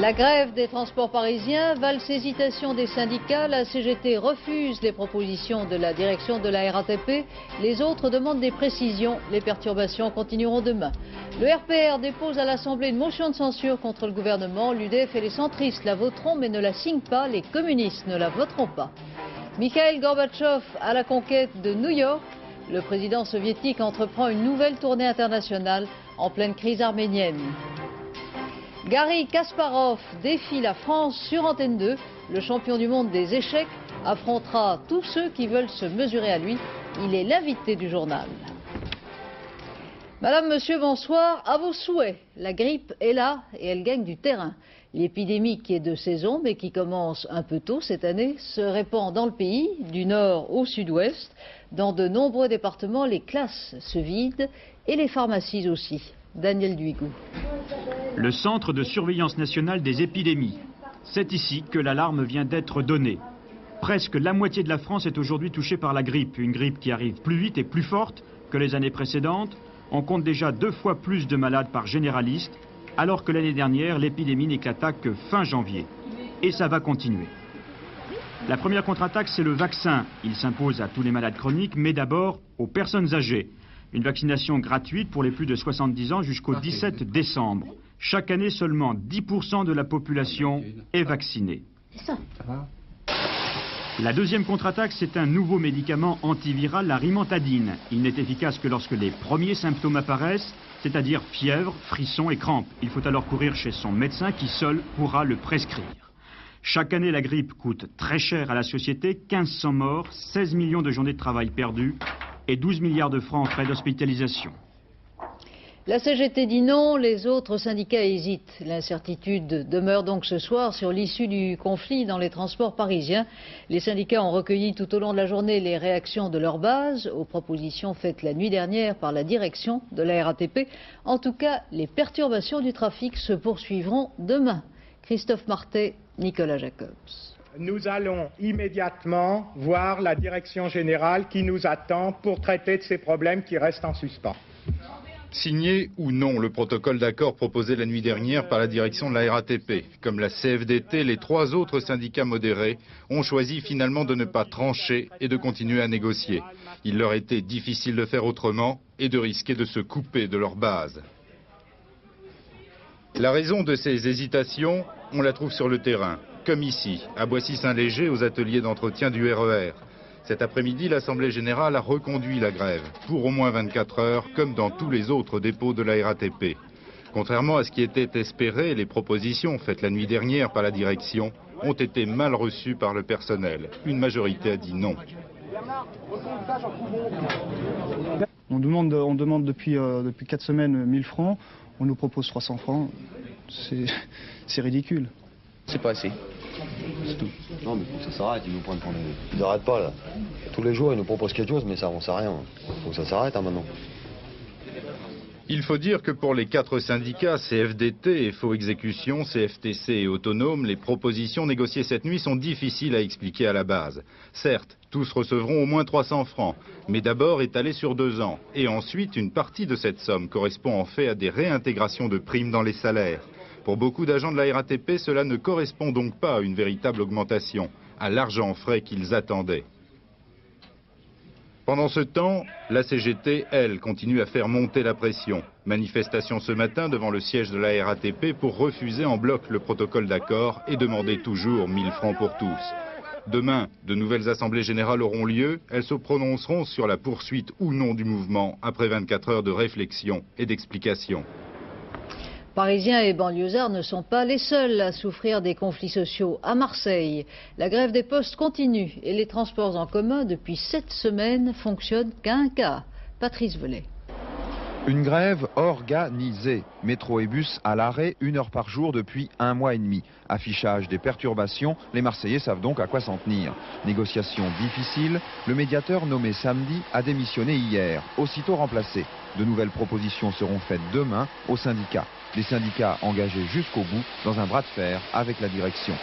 La grève des transports parisiens, valse hésitation des syndicats, la CGT refuse les propositions de la direction de la RATP, les autres demandent des précisions, les perturbations continueront demain. Le RPR dépose à l'Assemblée une motion de censure contre le gouvernement, l'UDF et les centristes la voteront mais ne la signent pas, les communistes ne la voteront pas. Mikhail Gorbatchev à la conquête de New York, le président soviétique entreprend une nouvelle tournée internationale en pleine crise arménienne. Garry Kasparov défie la France sur Antenne 2. Le champion du monde des échecs affrontera tous ceux qui veulent se mesurer à lui. Il est l'invité du journal. Madame, monsieur, bonsoir. À vos souhaits. La grippe est là et elle gagne du terrain. L'épidémie qui est de saison mais qui commence un peu tôt cette année se répand dans le pays, du nord au sud-ouest. Dans de nombreux départements, les classes se vident et les pharmacies aussi. Daniel Duigou. Le Centre de surveillance nationale des épidémies. C'est ici que l'alarme vient d'être donnée. Presque la moitié de la France est aujourd'hui touchée par la grippe. Une grippe qui arrive plus vite et plus forte que les années précédentes. On compte déjà 2 fois plus de malades par généraliste, alors que l'année dernière, l'épidémie n'éclata que fin janvier. Et ça va continuer. La première contre-attaque, c'est le vaccin. Il s'impose à tous les malades chroniques, mais d'abord aux personnes âgées. Une vaccination gratuite pour les plus de 70 ans jusqu'au 17 décembre. Chaque année, seulement 10% de la population est vaccinée. La deuxième contre-attaque, c'est un nouveau médicament antiviral, la rimantadine. Il n'est efficace que lorsque les premiers symptômes apparaissent, c'est-à-dire fièvre, frissons et crampes. Il faut alors courir chez son médecin qui seul pourra le prescrire. Chaque année, la grippe coûte très cher à la société, 1500 morts, 16 millions de journées de travail perdues et 12 milliards de francs en frais d'hospitalisation. La CGT dit non, les autres syndicats hésitent. L'incertitude demeure donc ce soir sur l'issue du conflit dans les transports parisiens. Les syndicats ont recueilli tout au long de la journée les réactions de leur base aux propositions faites la nuit dernière par la direction de la RATP. En tout cas, les perturbations du trafic se poursuivront demain. Christophe Martet, Nicolas Jacobs. Nous allons immédiatement voir la direction générale qui nous attend pour traiter de ces problèmes qui restent en suspens. Signé ou non le protocole d'accord proposé la nuit dernière par la direction de la RATP. Comme la CFDT, les 3 autres syndicats modérés ont choisi finalement de ne pas trancher et de continuer à négocier. Il leur était difficile de faire autrement et de risquer de se couper de leur base. La raison de ces hésitations, on la trouve sur le terrain, comme ici, à Boissy-Saint-Léger, aux ateliers d'entretien du RER. Cet après-midi, l'Assemblée générale a reconduit la grève, pour au moins 24 heures, comme dans tous les autres dépôts de la RATP. Contrairement à ce qui était espéré, les propositions faites la nuit dernière par la direction ont été mal reçues par le personnel. Une majorité a dit non. On demande depuis 4 semaines 1000 francs, on nous propose 300 francs, c'est ridicule. C'est pas assez. C'est tout. Non mais faut que ça s'arrête, ils nous prennent pour des... Ils n'arrêtent pas là. Tous les jours ils nous proposent quelque chose mais ça avance à rien. Faut que ça s'arrête maintenant. Il faut dire que pour les 4 syndicats, CFDT, FO Exécution, CFTC et Autonome, les propositions négociées cette nuit sont difficiles à expliquer à la base. Certes, tous recevront au moins 300 francs, mais d'abord étalés sur 2 ans. Et ensuite, une partie de cette somme correspond en fait à des réintégrations de primes dans les salaires. Pour beaucoup d'agents de la RATP, cela ne correspond donc pas à une véritable augmentation, à l'argent frais qu'ils attendaient. Pendant ce temps, la CGT, elle, continue à faire monter la pression. Manifestation ce matin devant le siège de la RATP pour refuser en bloc le protocole d'accord et demander toujours 1000 francs pour tous. Demain, de nouvelles assemblées générales auront lieu. Elles se prononceront sur la poursuite ou non du mouvement après 24 heures de réflexion et d'explication. Parisiens et banlieusards ne sont pas les seuls à souffrir des conflits sociaux. À Marseille, la grève des postes continue et les transports en commun depuis 7 semaines fonctionnent qu'à un quart. Patrice Velay. Une grève organisée. Métro et bus à l'arrêt 1 heure par jour depuis 1 mois et demi. Affichage des perturbations, les Marseillais savent donc à quoi s'en tenir. Négociation difficile, le médiateur nommé samedi a démissionné hier, aussitôt remplacé. De nouvelles propositions seront faites demain aux syndicats. Les syndicats engagés jusqu'au bout dans un bras de fer avec la direction.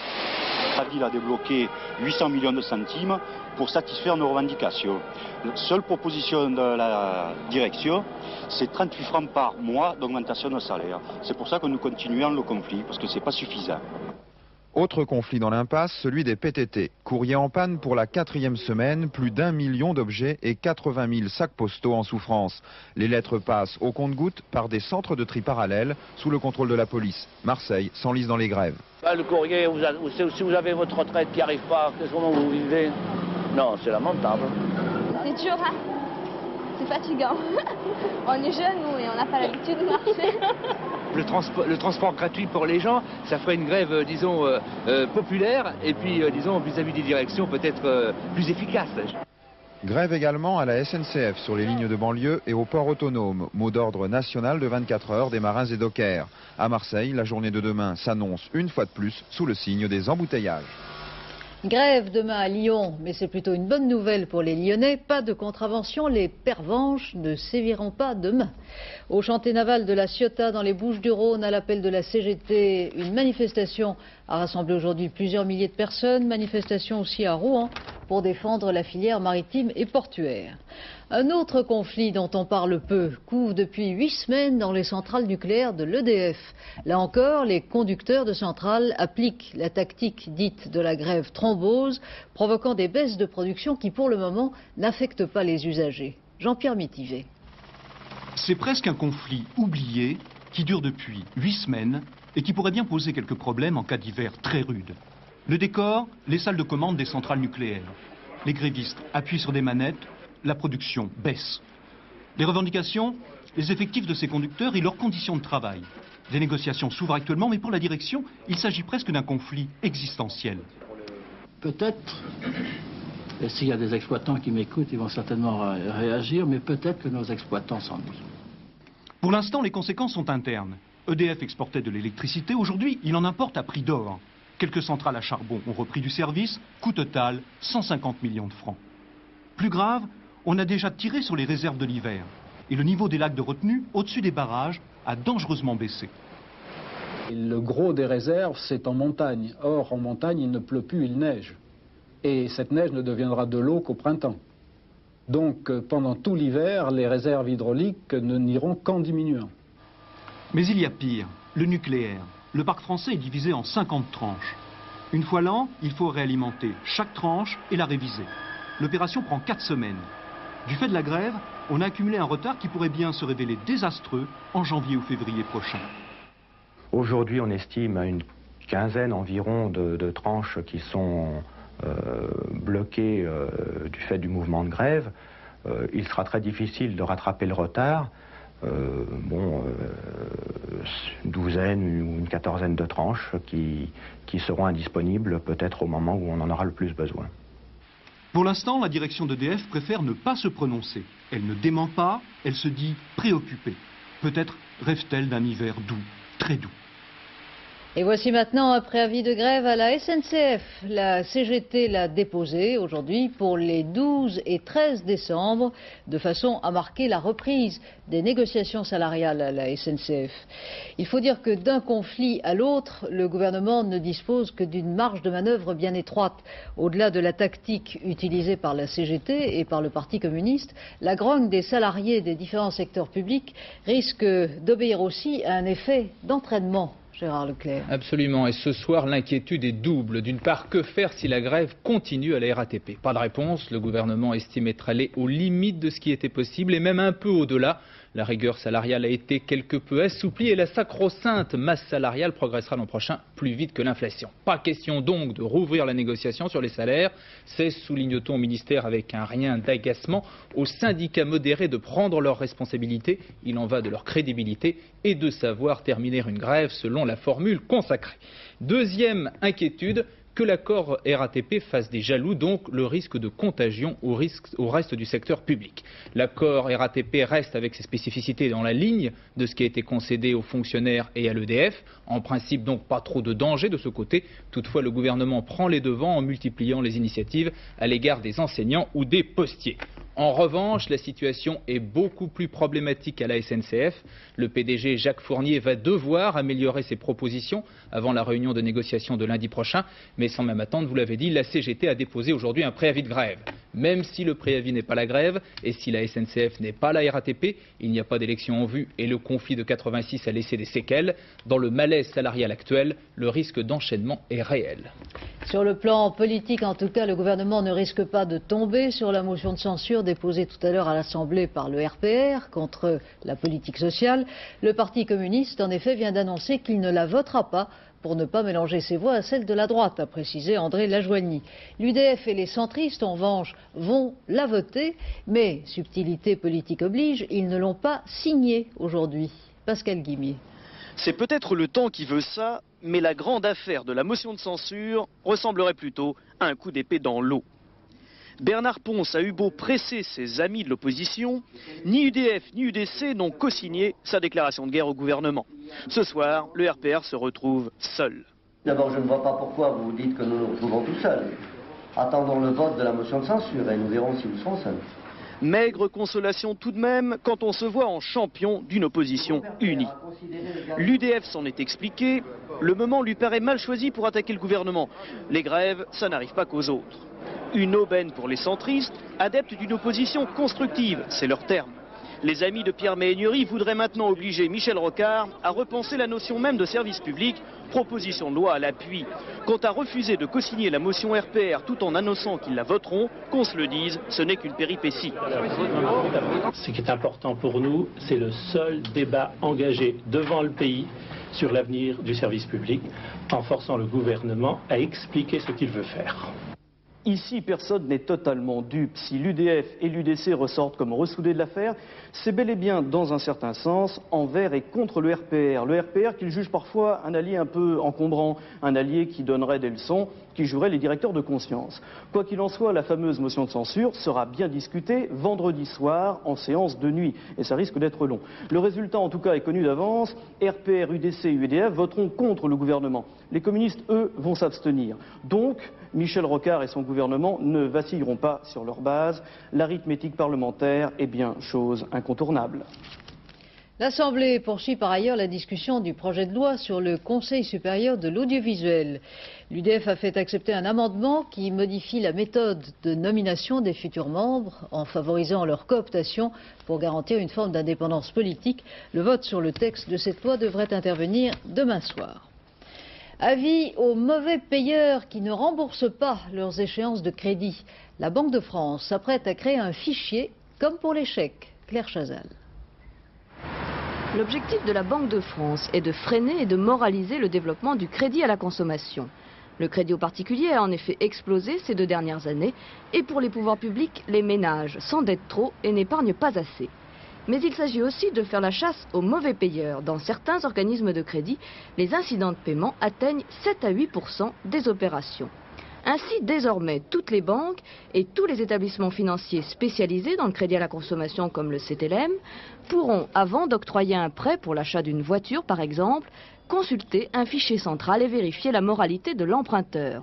la ville a débloqué 800 millions de centimes pour satisfaire nos revendications. La seule proposition de la direction, c'est 38 francs par mois d'augmentation de salaire. C'est pour ça que nous continuons le conflit, parce que ce n'est pas suffisant. Autre conflit dans l'impasse, celui des PTT. Courrier en panne pour la 4e semaine, plus d'1 million d'objets et 80 000 sacs postaux en souffrance. Les lettres passent au compte-gouttes par des centres de tri parallèles sous le contrôle de la police. Marseille s'enlise dans les grèves. Le courrier, si vous avez votre retraite qui n'arrive pas, comment vous vivez? Non, c'est lamentable. C'est dur, hein? C'est fatigant. On est jeunes, nous, et on n'a pas l'habitude de marcher. Le transport gratuit pour les gens, ça ferait une grève, disons, populaire, et puis, disons, vis-à-vis des directions, peut-être plus efficace. Grève également à la SNCF sur les lignes de banlieue et au port autonome. Mot d'ordre national de 24 heures des marins et dockers. À Marseille, la journée de demain s'annonce une fois de plus sous le signe des embouteillages. Grève demain à Lyon, mais c'est plutôt une bonne nouvelle pour les Lyonnais. Pas de contravention, les pervenches ne séviront pas demain. Au chantier naval de la Ciotat, dans les Bouches-du-Rhône, à l'appel de la CGT, une manifestation a rassemblé aujourd'hui plusieurs milliers de personnes. Manifestation aussi à Rouen pour défendre la filière maritime et portuaire. Un autre conflit dont on parle peu couve depuis 8 semaines dans les centrales nucléaires de l'EDF. Là encore, les conducteurs de centrales appliquent la tactique dite de la grève thrombose, provoquant des baisses de production qui, pour le moment, n'affectent pas les usagers. Jean-Pierre Mitivet. C'est presque un conflit oublié qui dure depuis 8 semaines et qui pourrait bien poser quelques problèmes en cas d'hiver très rude. Le décor, les salles de commande des centrales nucléaires. Les grévistes appuient sur des manettes, la production baisse. Les revendications, les effectifs de ces conducteurs et leurs conditions de travail. Des négociations s'ouvrent actuellement, mais pour la direction, il s'agit presque d'un conflit existentiel. Peut-être, et s'il y a des exploitants qui m'écoutent, ils vont certainement réagir, mais peut-être que nos exploitants s'ennuient. Pour l'instant, les conséquences sont internes. EDF exportait de l'électricité, aujourd'hui, il en importe à prix d'or. Quelques centrales à charbon ont repris du service, coût total 150 millions de francs. Plus grave, on a déjà tiré sur les réserves de l'hiver. Et le niveau des lacs de retenue, au-dessus des barrages, a dangereusement baissé. Le gros des réserves, c'est en montagne. Or, en montagne, il ne pleut plus, il neige. Et cette neige ne deviendra de l'eau qu'au printemps. Donc, pendant tout l'hiver, les réserves hydrauliques ne n'iront qu'en diminuant. Mais il y a pire, le nucléaire. Le parc français est divisé en 50 tranches. Une fois l'an, il faut réalimenter chaque tranche et la réviser. L'opération prend 4 semaines. Du fait de la grève, on a accumulé un retard qui pourrait bien se révéler désastreux en janvier ou février prochain. Aujourd'hui, on estime à une quinzaine environ de tranches qui sont bloquées du fait du mouvement de grève. Il sera très difficile de rattraper le retard. Une douzaine ou une quatorzaine de tranches qui seront indisponibles peut-être au moment où on en aura le plus besoin. Pour l'instant, la direction d'EDF préfère ne pas se prononcer. Elle ne dément pas, elle se dit préoccupée. Peut-être rêve-t-elle d'un hiver doux, très doux. Et voici maintenant un préavis de grève à la SNCF. La CGT l'a déposé aujourd'hui pour les 12 et 13 décembre, de façon à marquer la reprise des négociations salariales à la SNCF. Il faut dire que d'un conflit à l'autre, le gouvernement ne dispose que d'une marge de manœuvre bien étroite. Au-delà de la tactique utilisée par la CGT et par le Parti communiste, la grogne des salariés des différents secteurs publics risque d'obéir aussi à un effet d'entraînement. Gérard Leclerc. Absolument, et ce soir l'inquiétude est double. D'une part, que faire si la grève continue à la RATP? Pas de réponse, le gouvernement estime être allé aux limites de ce qui était possible et même un peu au-delà. La rigueur salariale a été quelque peu assouplie et la sacro-sainte masse salariale progressera l'an prochain plus vite que l'inflation. Pas question donc de rouvrir la négociation sur les salaires. C'est, souligne-t-on au ministère avec un rien d'agacement, aux syndicats modérés de prendre leurs responsabilités. Il en va de leur crédibilité et de savoir terminer une grève selon la formule consacrée. Deuxième inquiétude, que l'accord RATP fasse des jaloux, donc le risque de contagion au reste du secteur public. L'accord RATP reste avec ses spécificités dans la ligne de ce qui a été concédé aux fonctionnaires et à l'EDF. En principe donc pas trop de danger de ce côté. Toutefois le gouvernement prend les devants en multipliant les initiatives à l'égard des enseignants ou des postiers. En revanche, la situation est beaucoup plus problématique à la SNCF. Le PDG Jacques Fournier va devoir améliorer ses propositions avant la réunion de négociation de lundi prochain. Mais sans même attendre, vous l'avez dit, la CGT a déposé aujourd'hui un préavis de grève. Même si le préavis n'est pas la grève et si la SNCF n'est pas la RATP, il n'y a pas d'élection en vue et le conflit de 86 a laissé des séquelles. Dans le malaise salarial actuel, le risque d'enchaînement est réel. Sur le plan politique, en tout cas, le gouvernement ne risque pas de tomber sur la motion de censure déposée tout à l'heure à l'Assemblée par le RPR contre la politique sociale. Le Parti communiste, en effet, vient d'annoncer qu'il ne la votera pas pour ne pas mélanger ses voix à celles de la droite, a précisé André Lajoigny. L'UDF et les centristes, en revanche, vont la voter, mais, subtilité politique oblige, ils ne l'ont pas signée aujourd'hui. Pascal Guimier. C'est peut-être le temps qui veut ça, mais la grande affaire de la motion de censure ressemblerait plutôt à un coup d'épée dans l'eau. Bernard Ponce a eu beau presser ses amis de l'opposition, ni UDF ni UDC n'ont co-signé sa déclaration de guerre au gouvernement. Ce soir, le RPR se retrouve seul. D'abord, je ne vois pas pourquoi vous dites que nous nous retrouvons tout seuls. Attendons le vote de la motion de censure et nous verrons si nous serons seuls. Maigre consolation tout de même quand on se voit en champion d'une opposition unie. L'UDF s'en est expliqué, le moment lui paraît mal choisi pour attaquer le gouvernement. Les grèves, ça n'arrive pas qu'aux autres. Une aubaine pour les centristes, adeptes d'une opposition constructive, c'est leur terme. Les amis de Pierre Méhaignerie voudraient maintenant obliger Michel Rocard à repenser la notion même de service public, proposition de loi à l'appui. Quant à refuser de co-signer la motion RPR tout en annonçant qu'ils la voteront, qu'on se le dise, ce n'est qu'une péripétie. Ce qui est important pour nous, c'est le seul débat engagé devant le pays sur l'avenir du service public, en forçant le gouvernement à expliquer ce qu'il veut faire. Ici, personne n'est totalement dupe. Si l'UDF et l'UDC ressortent comme ressoudés de l'affaire, c'est bel et bien, dans un certain sens, envers et contre le RPR. Le RPR qu'ils jugent parfois un allié un peu encombrant, un allié qui donnerait des leçons, qui jouerait les directeurs de conscience. Quoi qu'il en soit, la fameuse motion de censure sera bien discutée vendredi soir en séance de nuit. Et ça risque d'être long. Le résultat, en tout cas, est connu d'avance. RPR, UDC et UDF voteront contre le gouvernement. Les communistes, eux, vont s'abstenir. Donc, Michel Rocard et son gouvernement ne vacilleront pas sur leur base. L'arithmétique parlementaire est bien chose incontournable. L'Assemblée poursuit par ailleurs la discussion du projet de loi sur le Conseil supérieur de l'audiovisuel. L'UDF a fait accepter un amendement qui modifie la méthode de nomination des futurs membres en favorisant leur cooptation pour garantir une forme d'indépendance politique. Le vote sur le texte de cette loi devrait intervenir demain soir. Avis aux mauvais payeurs qui ne remboursent pas leurs échéances de crédit. La Banque de France s'apprête à créer un fichier comme pour les chèques. Claire Chazal. L'objectif de la Banque de France est de freiner et de moraliser le développement du crédit à la consommation. Le crédit aux particuliers a en effet explosé ces 2 dernières années et pour les pouvoirs publics, les ménages s'endettent trop et n'épargnent pas assez. Mais il s'agit aussi de faire la chasse aux mauvais payeurs. Dans certains organismes de crédit, les incidents de paiement atteignent 7 à 8% des opérations. Ainsi, désormais, toutes les banques et tous les établissements financiers spécialisés dans le crédit à la consommation comme le CTLM pourront, avant d'octroyer un prêt pour l'achat d'une voiture par exemple, consulter un fichier central et vérifier la moralité de l'emprunteur.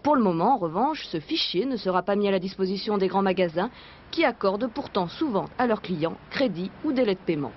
Pour le moment, en revanche, ce fichier ne sera pas mis à la disposition des grands magasins qui accordent pourtant souvent à leurs clients crédit ou délai de paiement.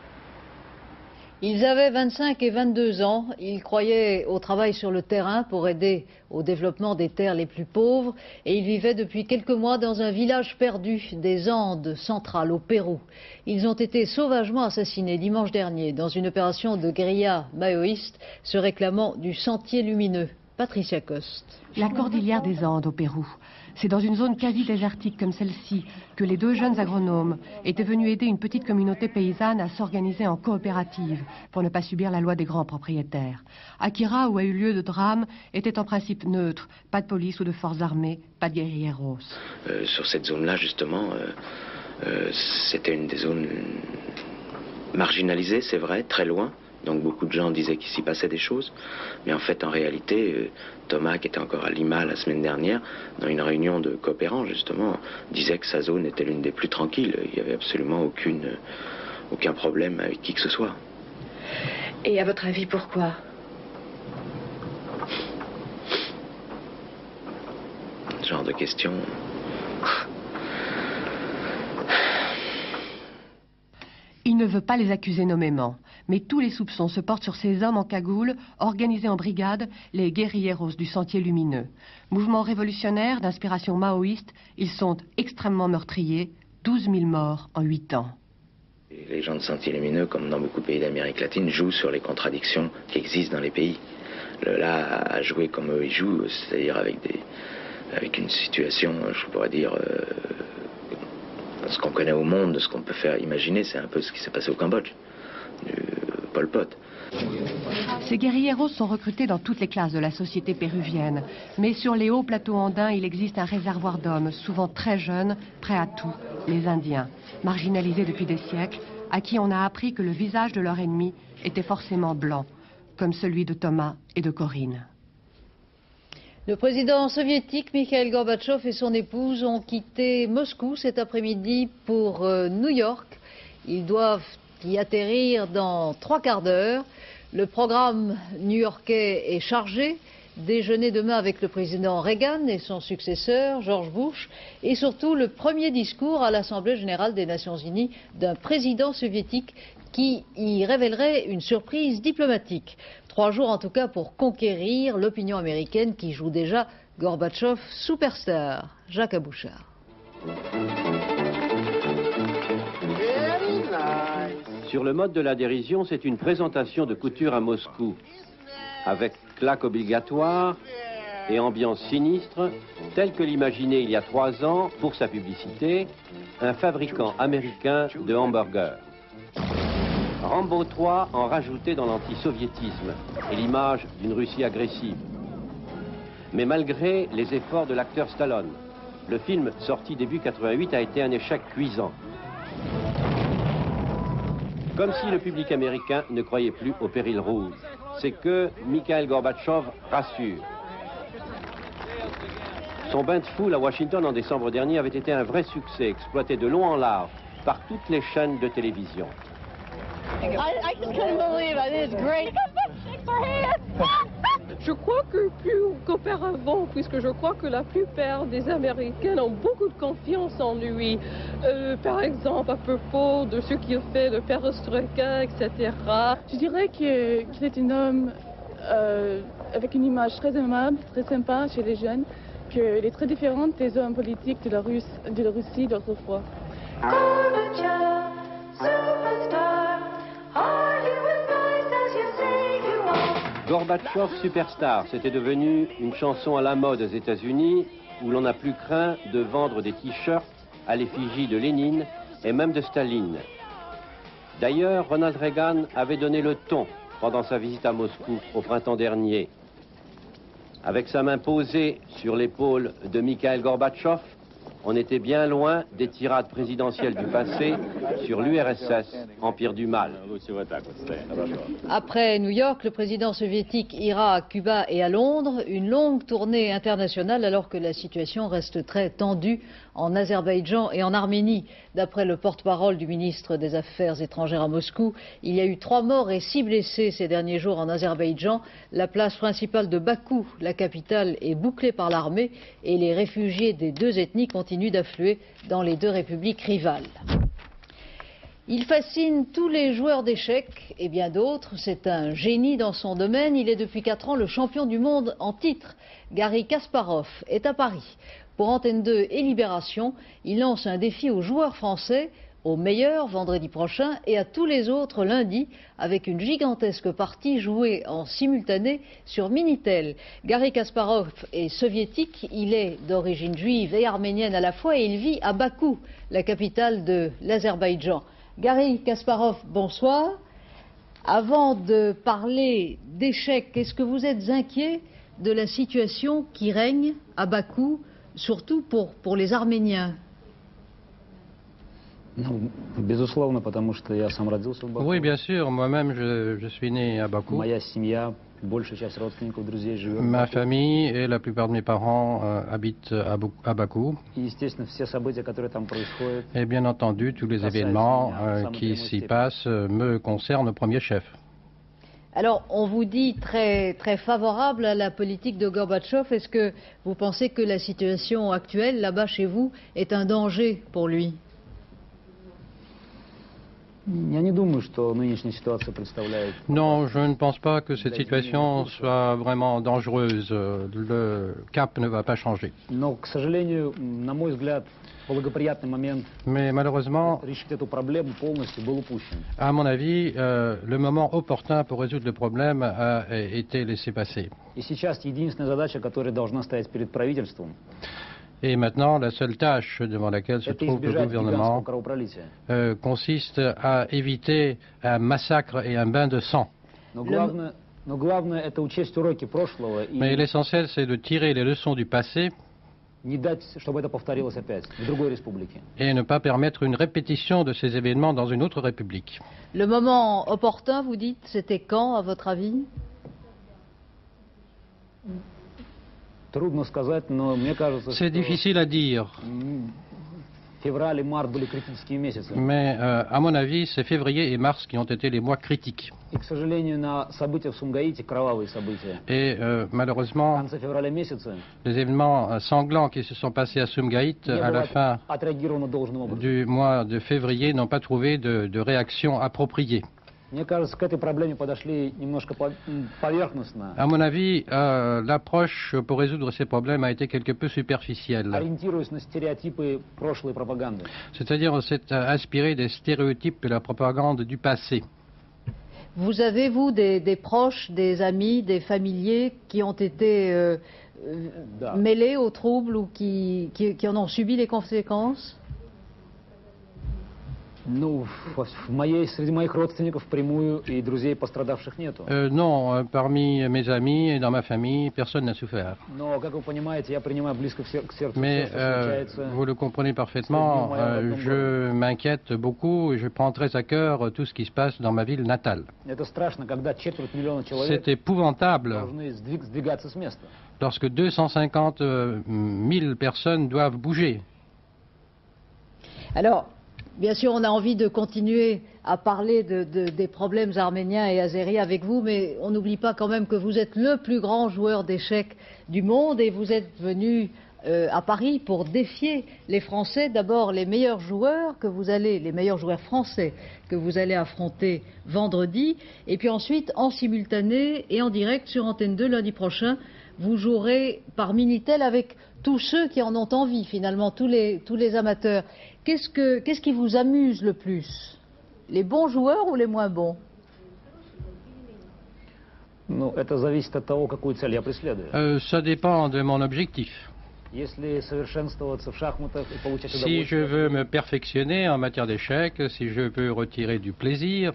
Ils avaient 25 et 22 ans, ils croyaient au travail sur le terrain pour aider au développement des terres les plus pauvres et ils vivaient depuis quelques mois dans un village perdu des Andes centrales au Pérou. Ils ont été sauvagement assassinés dimanche dernier dans une opération de guérilla maoïste se réclamant du sentier lumineux. Patricia Coste. La cordillère des Andes au Pérou. C'est dans une zone quasi désertique comme celle-ci que les 2 jeunes agronomes étaient venus aider une petite communauté paysanne à s'organiser en coopérative pour ne pas subir la loi des grands propriétaires. Akira, où a eu lieu le drame, était en principe neutre. Pas de police ou de forces armées, pas de guerrilleros. Sur cette zone-là, justement, c'était une des zones marginalisées, c'est vrai, très loin. Donc beaucoup de gens disaient qu'il s'y passait des choses. Mais en fait, en réalité, Thomas, qui était encore à Lima la semaine dernière, dans une réunion de coopérants, justement, disait que sa zone était l'une des plus tranquilles. Il n'y avait absolument aucun problème avec qui que ce soit. Et à votre avis, pourquoi ? Ce genre de questions... Il ne veut pas les accuser nommément, Mais tous les soupçons se portent sur ces hommes en cagoule, organisés en brigade, les guérilleros du Sentier Lumineux. Mouvement révolutionnaire d'inspiration maoïste, ils sont extrêmement meurtriers, 12 000 morts en 8 ans. Les gens de Sentier Lumineux, comme dans beaucoup de pays d'Amérique latine, jouent sur les contradictions qui existent dans les pays. Là, à jouer comme eux ils jouent, c'est-à-dire avec une situation, je pourrais dire, ce qu'on connaît au monde, ce qu'on peut faire imaginer, c'est un peu ce qui s'est passé au Cambodge, du Pol Pot. Ces guérilleros sont recrutés dans toutes les classes de la société péruvienne. Mais sur les hauts plateaux andins, il existe un réservoir d'hommes, souvent très jeunes, prêts à tout, les Indiens, marginalisés depuis des siècles, à qui on a appris que le visage de leur ennemi était forcément blanc, comme celui de Thomas et de Corinne. Le président soviétique Mikhail Gorbatchev et son épouse ont quitté Moscou cet après-midi pour New York. Ils doivent y atterrir dans 3 quarts d'heure. Le programme new-yorkais est chargé. Déjeuner demain avec le président Reagan et son successeur, George Bush, et surtout le premier discours à l'Assemblée générale des Nations Unies d'un président soviétique qui y révélerait une surprise diplomatique. 3 jours en tout cas pour conquérir l'opinion américaine qui joue déjà Gorbatchev superstar. Jacques Abouchard. Sur le mode de la dérision, c'est une présentation de couture à Moscou, avec claque obligatoire et ambiance sinistre, telle que l'imaginait il y a 3 ans, pour sa publicité, un fabricant américain de hamburgers. Rambo 3 en rajoutait dans l'antisoviétisme et l'image d'une Russie agressive. Mais malgré les efforts de l'acteur Stallone, le film sorti début 88 a été un échec cuisant. Comme si le public américain ne croyait plus au péril rouge. C'est que Mikhail Gorbatchev rassure. Son bain de foule à Washington en décembre dernier avait été un vrai succès, exploité de long en large par toutes les chaînes de télévision. I just couldn't believe it. It's great. Je crois que plus qu'auparavant, puisque je crois que la plupart des Américains ont beaucoup de confiance en lui. Par exemple, à propos de ce qu'il fait, de perestroïka, etc. Je dirais qu'il est un homme avec une image très aimable, très sympa chez les jeunes, qu'il est très différent des hommes politiques de la Russie d'autrefois. Gorbatchev Superstar, c'était devenu une chanson à la mode aux États-Unis où l'on n'a plus craint de vendre des t-shirts à l'effigie de Lénine et même de Staline. D'ailleurs, Ronald Reagan avait donné le ton pendant sa visite à Moscou au printemps dernier. Avec sa main posée sur l'épaule de Mikhail Gorbatchev, on était bien loin des tirades présidentielles du passé sur l'URSS, empire du mal. Après New York, le président soviétique ira à Cuba et à Londres, une longue tournée internationale alors que la situation reste très tendue en Azerbaïdjan et en Arménie. D'après le porte-parole du ministre des Affaires étrangères à Moscou, il y a eu 3 morts et 6 blessés ces derniers jours en Azerbaïdjan. La place principale de Bakou, la capitale, est bouclée par l'armée et les réfugiés des 2 ethnies continuent d'affluer dans les 2 républiques rivales. Il fascine tous les joueurs d'échecs et bien d'autres. C'est un génie dans son domaine. Il est depuis 4 ans le champion du monde en titre. Garry Kasparov est à Paris. Pour Antenne 2 et Libération, il lance un défi aux joueurs français, aux meilleurs vendredi prochain et à tous les autres lundi, avec une gigantesque partie jouée en simultané sur Minitel. Garry Kasparov est soviétique, il est d'origine juive et arménienne à la fois et il vit à Bakou, la capitale de l'Azerbaïdjan. Garry Kasparov, bonsoir. Avant de parler d'échecs, est-ce que vous êtes inquiet de la situation qui règne à Bakou, surtout pour les Arméniens? Oui, bien sûr. Moi-même, je suis né à Bakou. Ma famille et la plupart de mes parents habitent à Bakou. Et bien entendu, tous les événements qui s'y passent me concernent au premier chef. Alors, on vous dit très favorable à la politique de Gorbatchev. Est-ce que vous pensez que la situation actuelle, là-bas chez vous, est un danger pour lui? Non, je ne pense pas que cette situation soit vraiment dangereuse. Le cap ne va pas changer. Mais malheureusement, à mon avis, le moment opportun pour résoudre le problème a été laissé passer. Et maintenant, la seule tâche devant laquelle se trouve le gouvernement consiste à éviter un massacre et un bain de sang. Mais l'essentiel, c'est de tirer les leçons du passé et ne pas permettre une répétition de ces événements dans une autre république. Le moment opportun, vous dites, c'était quand, à votre avis? C'est difficile à dire. Mais à mon avis, c'est février et mars qui ont été les mois critiques. Et malheureusement, les événements sanglants qui se sont passés à Sumgaït à la fin du mois de février n'ont pas trouvé de réaction appropriée. À mon avis, l'approche pour résoudre ces problèmes a été quelque peu superficielle. C'est-à-dire, on s'est inspiré des stéréotypes de la propagande du passé. Vous avez, vous, des proches, des amis, des familiers qui ont été mêlés aux troubles ou qui en ont subi les conséquences? Non, parmi mes amis et dans ma famille, personne n'a souffert. Mais vous le comprenez parfaitement, je m'inquiète beaucoup et je prends très à cœur tout ce qui se passe dans ma ville natale. C'est épouvantable lorsque 250 000 personnes doivent bouger. Alors, bien sûr, on a envie de continuer à parler des problèmes arméniens et azéris avec vous, mais on n'oublie pas quand même que vous êtes le plus grand joueur d'échecs du monde et vous êtes venu à Paris pour défier les Français. D'abord, les meilleurs joueurs français que vous allez affronter vendredi, et puis ensuite, en simultané et en direct sur Antenne 2 lundi prochain, vous jouerez par Minitel avec tous ceux qui en ont envie, finalement, tous les amateurs. Qu'est-ce qui vous amuse le plus? Les bons joueurs ou les moins bons? Ça dépend de mon objectif. Si je veux me perfectionner en matière d'échecs, si je veux retirer du plaisir,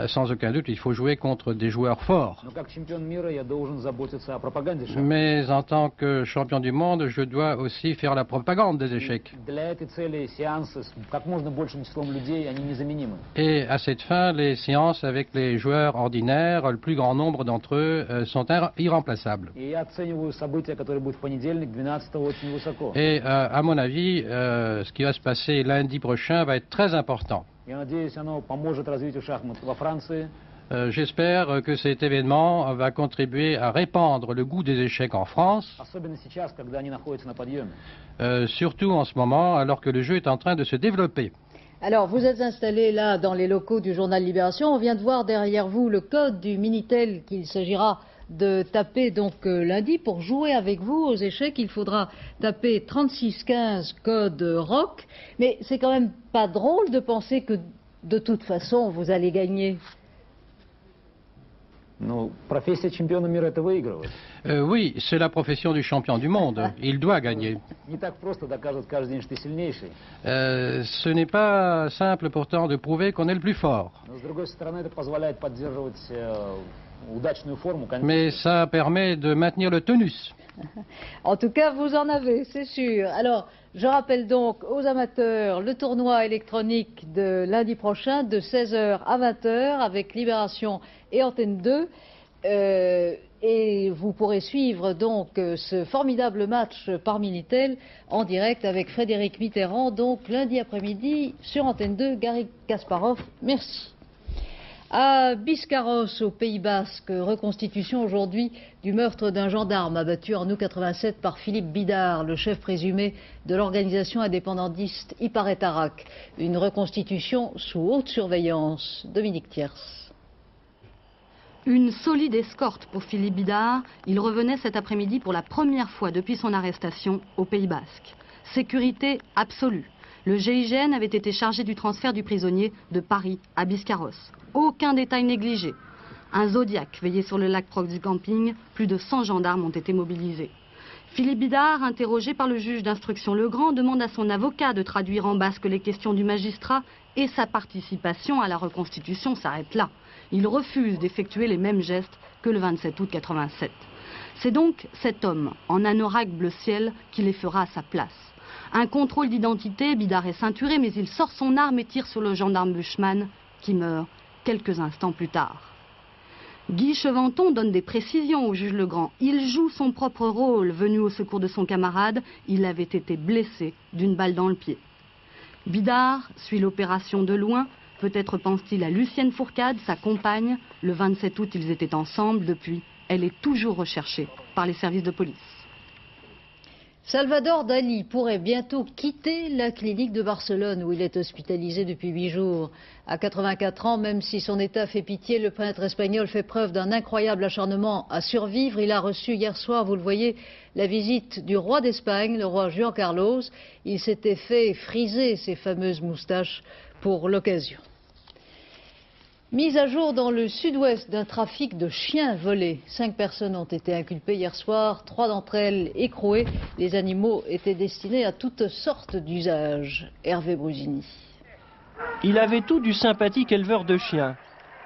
sans aucun doute, il faut jouer contre des joueurs forts. Mais en tant que champion du monde, je dois aussi faire la propagande des échecs. Et à cette fin, les séances avec les joueurs ordinaires, le plus grand nombre d'entre eux sont irremplaçables. Et à mon avis, ce qui va se passer lundi prochain va être très important. J'espère que cet événement va contribuer à répandre le goût des échecs en France, surtout en ce moment, alors que le jeu est en train de se développer. Alors, vous êtes installé là dans les locaux du journal Libération. On vient de voir derrière vous le code du Minitel qu'il s'agira de taper donc lundi. Pour jouer avec vous aux échecs, il faudra taper 3615 code ROC. Mais c'est quand même pas drôle de penser que de toute façon vous allez gagner. Oui, c'est la profession du champion du monde. Il doit gagner. Ce n'est pas simple pourtant de prouver qu'on est le plus fort. Mais ça permet de maintenir le tonus. En tout cas, vous en avez, c'est sûr. Alors, je rappelle donc aux amateurs le tournoi électronique de lundi prochain de 16h à 20h avec Libération et Antenne 2. Et vous pourrez suivre donc ce formidable match par Minitel en direct avec Frédéric Mitterrand, donc lundi après-midi sur Antenne 2. Garry Kasparov, merci. À Biscarrosse, au Pays Basque, reconstitution aujourd'hui du meurtre d'un gendarme abattu en août 87 par Philippe Bidart, le chef présumé de l'organisation indépendantiste Iparetarak. Une reconstitution sous haute surveillance. Dominique Thiers. Une solide escorte pour Philippe Bidart. Il revenait cet après-midi pour la première fois depuis son arrestation au Pays Basque. Sécurité absolue. Le GIGN avait été chargé du transfert du prisonnier de Paris à Biscarrosse. Aucun détail négligé. Un Zodiac veillait sur le lac proche du camping. Plus de 100 gendarmes ont été mobilisés. Philippe Bidart, interrogé par le juge d'instruction Legrand, demande à son avocat de traduire en basque les questions du magistrat et sa participation à la reconstitution s'arrête là. Il refuse d'effectuer les mêmes gestes que le 27 août 87. C'est donc cet homme, en anorak bleu ciel, qui les fera à sa place. Un contrôle d'identité, Bidart est ceinturé, mais il sort son arme et tire sur le gendarme Bushman, qui meurt quelques instants plus tard. Guy Chevanton donne des précisions au juge Legrand. Il joue son propre rôle, venu au secours de son camarade. Il avait été blessé d'une balle dans le pied. Bidart suit l'opération de loin. Peut-être pense-t-il à Lucienne Fourcade, sa compagne. Le 27 août, ils étaient ensemble. Depuis, elle est toujours recherchée par les services de police. Salvador Dali pourrait bientôt quitter la clinique de Barcelone où il est hospitalisé depuis 8 jours. À 84 ans, même si son état fait pitié, le peintre espagnol fait preuve d'un incroyable acharnement à survivre. Il a reçu hier soir, vous le voyez, la visite du roi d'Espagne, le roi Juan Carlos. Il s'était fait friser ses fameuses moustaches pour l'occasion. Mise à jour dans le sud-ouest d'un trafic de chiens volés. 5 personnes ont été inculpées hier soir, 3 d'entre elles écrouées. Les animaux étaient destinés à toutes sortes d'usages. Hervé Brusini. Il avait tout du sympathique éleveur de chiens.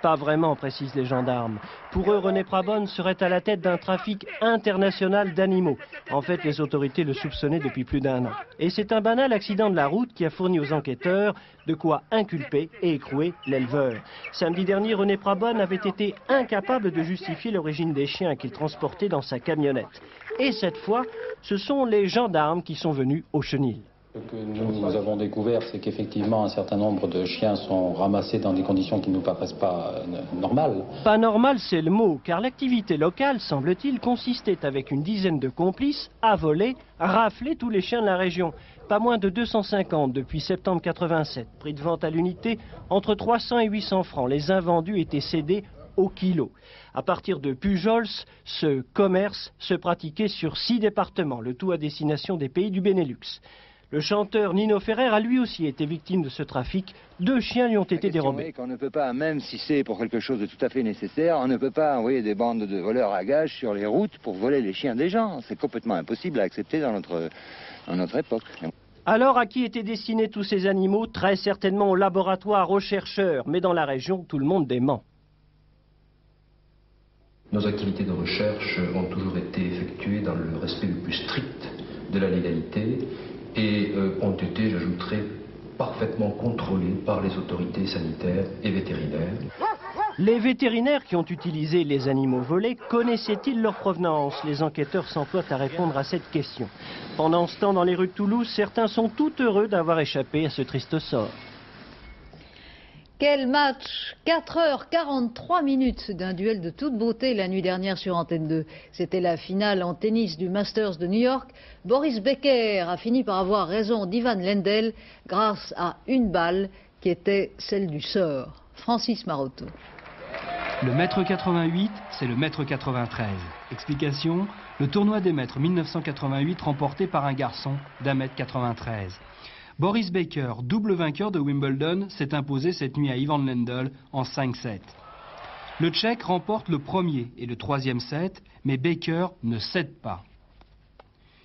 Pas vraiment, précisent les gendarmes. Pour eux, René Prabonne serait à la tête d'un trafic international d'animaux. En fait, les autorités le soupçonnaient depuis plus d'1 an. Et c'est un banal accident de la route qui a fourni aux enquêteurs de quoi inculper et écrouer l'éleveur. Samedi dernier, René Prabonne avait été incapable de justifier l'origine des chiens qu'il transportait dans sa camionnette. Et cette fois, ce sont les gendarmes qui sont venus au chenil. Ce que nous avons découvert, c'est qu'effectivement un certain nombre de chiens sont ramassés dans des conditions qui ne nous paraissent pas normales. Pas normal, c'est le mot, car l'activité locale, semble-t-il, consistait avec une dizaine de complices à voler, rafler tous les chiens de la région. Pas moins de 250 depuis septembre 87. Prix de vente à l'unité entre 300 et 800 francs. Les invendus étaient cédés au kilo. À partir de Pujols, ce commerce se pratiquait sur 6 départements, le tout à destination des pays du Benelux. Le chanteur Nino Ferrer a lui aussi été victime de ce trafic. 2 chiens lui ont été dérobés. On ne peut pas, même si c'est pour quelque chose de tout à fait nécessaire, on ne peut pas envoyer des bandes de voleurs à gages sur les routes pour voler les chiens des gens. C'est complètement impossible à accepter dans notre époque. Alors à qui étaient destinés tous ces animaux? Très certainement aux laboratoires, aux chercheurs. Mais dans la région, tout le monde dément. Nos activités de recherche ont toujours été effectuées dans le respect le plus strict de la légalité et ont été, j'ajouterais, parfaitement contrôlées par les autorités sanitaires et vétérinaires. Les vétérinaires qui ont utilisé les animaux volés, connaissaient-ils leur provenance? Les enquêteurs s'emploient à répondre à cette question. Pendant ce temps, dans les rues de Toulouse, certains sont tout heureux d'avoir échappé à ce triste sort. Quel match! 4h43 d'un duel de toute beauté la nuit dernière sur Antenne 2. C'était la finale en tennis du Masters de New York. Boris Becker a fini par avoir raison d'Ivan Lendl grâce à une balle qui était celle du sort. Francis Maroto. Le mètre 88, c'est le mètre 93. Explication, le tournoi des maîtres 1988 remporté par un garçon d'1m93. Boris Becker, double vainqueur de Wimbledon, s'est imposé cette nuit à Ivan Lendl en 5-7. Le Tchèque remporte le premier et le troisième set, mais Becker ne cède pas.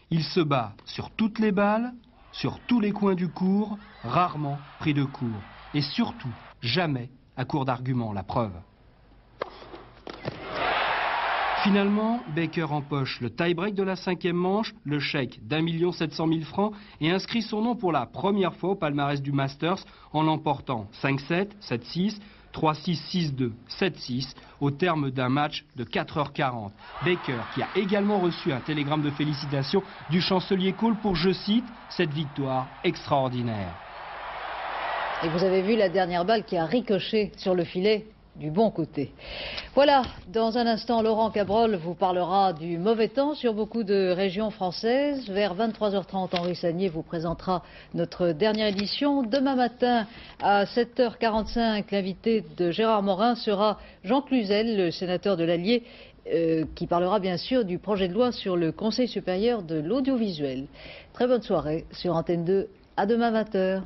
Il se bat sur toutes les balles, sur tous les coins du court, rarement pris de court. Et surtout, jamais à court d'arguments, la preuve. Finalement, Becker empoche le tie-break de la 5e manche, le chèque d'1 700 000 francs et inscrit son nom pour la première fois au palmarès du Masters en l'emportant 5-7, 7-6, 3-6, 6-2, 7-6 au terme d'un match de 4h40. Becker qui a également reçu un télégramme de félicitations du chancelier Kohl pour, je cite, cette victoire extraordinaire. Et vous avez vu la dernière balle qui a ricoché sur le filet? du bon côté. Voilà, dans un instant, Laurent Cabrol vous parlera du mauvais temps sur beaucoup de régions françaises. Vers 23h30, Henri Sagnier vous présentera notre dernière édition. Demain matin, à 7h45, l'invité de Gérard Morin sera Jean Cluzel, le sénateur de l'Allier, qui parlera bien sûr du projet de loi sur le Conseil supérieur de l'audiovisuel. Très bonne soirée sur Antenne 2. À demain 20h.